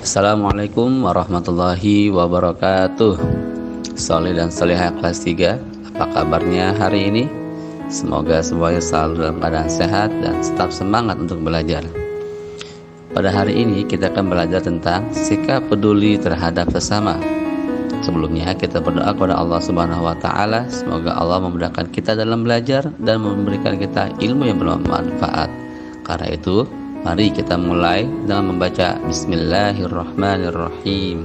Assalamualaikum warahmatullahi wabarakatuh. Soleh dan solehah kelas 3, apa kabarnya hari ini? Semoga semuanya selalu dalam keadaan sehat dan tetap semangat untuk belajar. Pada hari ini kita akan belajar tentang sikap peduli terhadap sesama. Sebelumnya kita berdoa kepada Allah Subhanahu wa Ta'ala, semoga Allah memudahkan kita dalam belajar dan memberikan kita ilmu yang bermanfaat. Karena itu, mari kita mulai dengan membaca Bismillahirrahmanirrahim.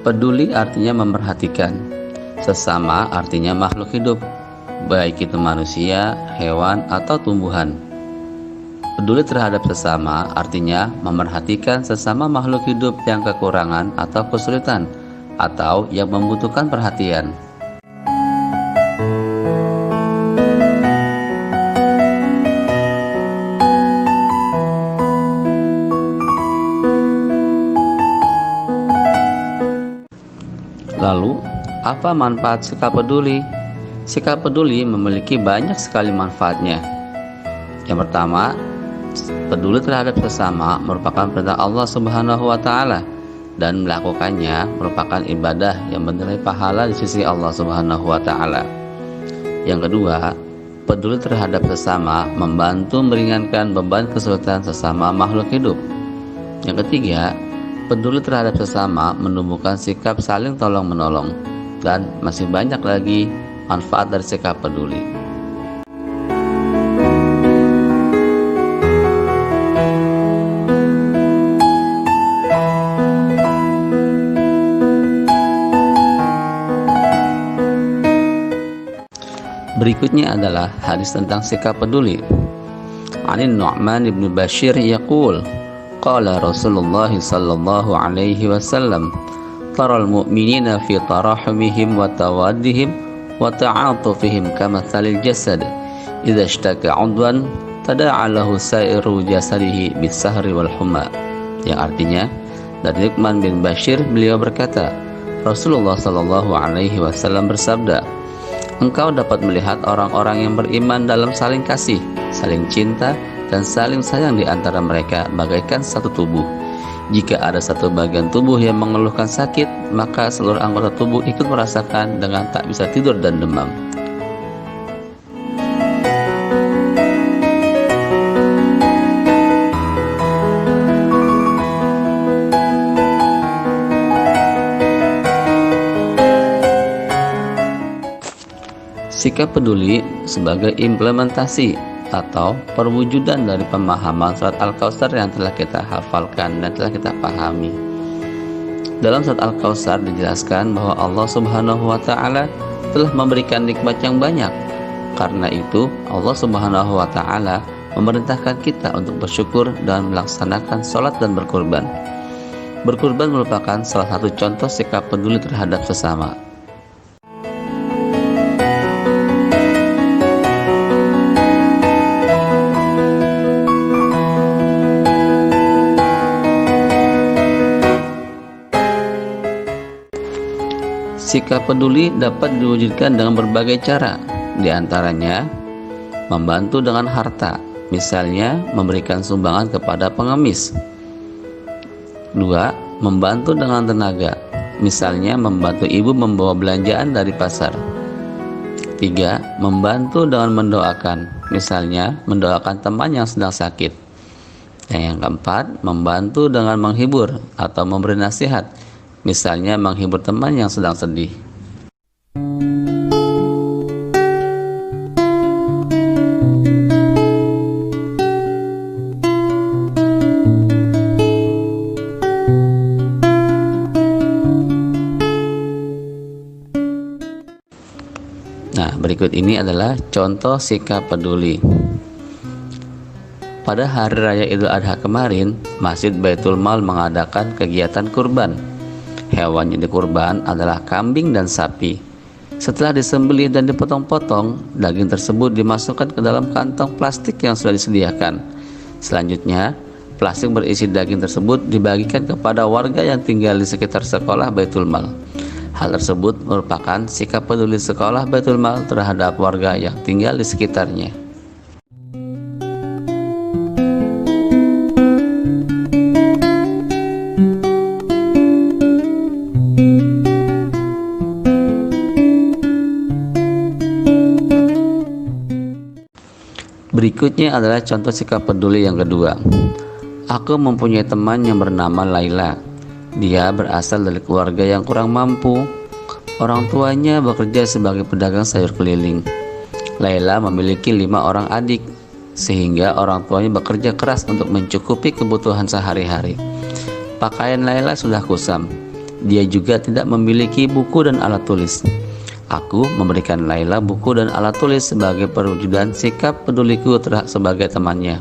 Peduli artinya memerhatikan. Sesama artinya makhluk hidup, baik itu manusia, hewan, atau tumbuhan. Peduli terhadap sesama artinya memerhatikan sesama makhluk hidup yang kekurangan atau kesulitan, atau yang membutuhkan perhatian. Lalu, apa manfaat sikap peduli? Sikap peduli memiliki banyak sekali manfaatnya. Yang pertama, peduli terhadap sesama merupakan perintah Allah Subhanahu wa Ta'ala, dan melakukannya merupakan ibadah yang bernilai pahala di sisi Allah Subhanahu wa Ta'ala. Yang kedua, peduli terhadap sesama membantu meringankan beban kesulitan sesama makhluk hidup. Yang ketiga, peduli terhadap sesama menumbuhkan sikap saling tolong-menolong, dan masih banyak lagi manfaat dari sikap peduli. Berikutnya adalah hadis tentang sikap peduli. Anin Nu'man ibn Bashir yaqul, qala Rasulullah sallallahu alaihi wasallam, taral mu'minina fi tarahumihim wa tawaddihim wa ta'atufihim kamathalil jasad, idza ishtaka 'udwan tada'a lahu sa'iru jasadihi bis-sahri wal humma. Yang artinya, dari Nu'man bin Bashir, beliau berkata, Rasulullah sallallahu alaihi wasallam bersabda, engkau dapat melihat orang-orang yang beriman dalam saling kasih, saling cinta, dan saling sayang di antara mereka bagaikan satu tubuh. Jika ada satu bagian tubuh yang mengeluhkan sakit, maka seluruh anggota tubuh ikut merasakan dengan tak bisa tidur dan demam. Sikap peduli sebagai implementasi atau perwujudan dari pemahaman surat Al-Kautsar yang telah kita hafalkan dan telah kita pahami. Dalam surat Al-Kautsar dijelaskan bahwa Allah Subhanahu wa Ta'ala telah memberikan nikmat yang banyak. Karena itu Allah Subhanahu wa Ta'ala memerintahkan kita untuk bersyukur dan melaksanakan sholat dan berkurban. Berkurban merupakan salah satu contoh sikap peduli terhadap sesama. Sikap peduli dapat diwujudkan dengan berbagai cara, diantaranya membantu dengan harta, misalnya memberikan sumbangan kepada pengemis. 2. Membantu dengan tenaga, misalnya membantu ibu membawa belanjaan dari pasar. 3. Membantu dengan mendoakan, misalnya mendoakan teman yang sedang sakit. Dan yang keempat, membantu dengan menghibur atau memberi nasihat, misalnya menghibur teman yang sedang sedih. Nah, berikut ini adalah contoh sikap peduli. Pada hari raya Idul Adha kemarin, Masjid Baitul Mal mengadakan kegiatan kurban. Hewan yang dikurban adalah kambing dan sapi. Setelah disembelih dan dipotong-potong, daging tersebut dimasukkan ke dalam kantong plastik yang sudah disediakan. Selanjutnya, plastik berisi daging tersebut dibagikan kepada warga yang tinggal di sekitar sekolah Baitul Mal. Hal tersebut merupakan sikap peduli sekolah Baitul Mal terhadap warga yang tinggal di sekitarnya. Berikutnya adalah contoh sikap peduli yang kedua. Aku mempunyai teman yang bernama Laila. Dia berasal dari keluarga yang kurang mampu. Orang tuanya bekerja sebagai pedagang sayur keliling. Laila memiliki 5 orang adik, sehingga orang tuanya bekerja keras untuk mencukupi kebutuhan sehari-hari. Pakaian Laila sudah kusam. Dia juga tidak memiliki buku dan alat tulis. Aku memberikan Laila buku dan alat tulis sebagai perwujudan sikap peduliku sebagai temannya.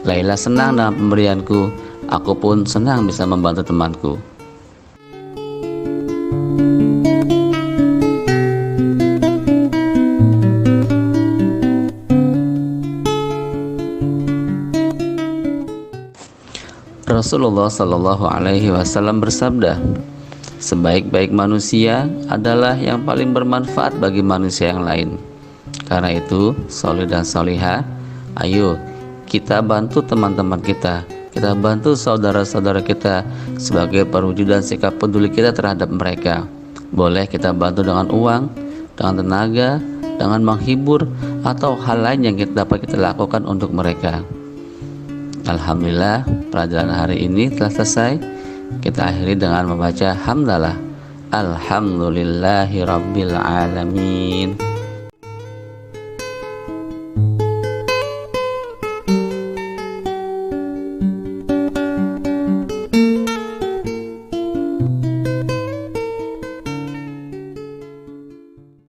Laila senang dengan pemberianku. Aku pun senang bisa membantu temanku. Rasulullah Shallallahu Alaihi Wasallam bersabda, sebaik-baik manusia adalah yang paling bermanfaat bagi manusia yang lain. Karena itu, sholih dan sholihah, ayo kita bantu teman-teman kita bantu saudara-saudara kita sebagai perwujudan sikap peduli kita terhadap mereka. Boleh kita bantu dengan uang, dengan tenaga, dengan menghibur, atau hal lain yang dapat kita lakukan untuk mereka. Alhamdulillah, pelajaran hari ini telah selesai. Kita akhiri dengan membaca hamdalah. Alhamdulillahi rabbil alamin.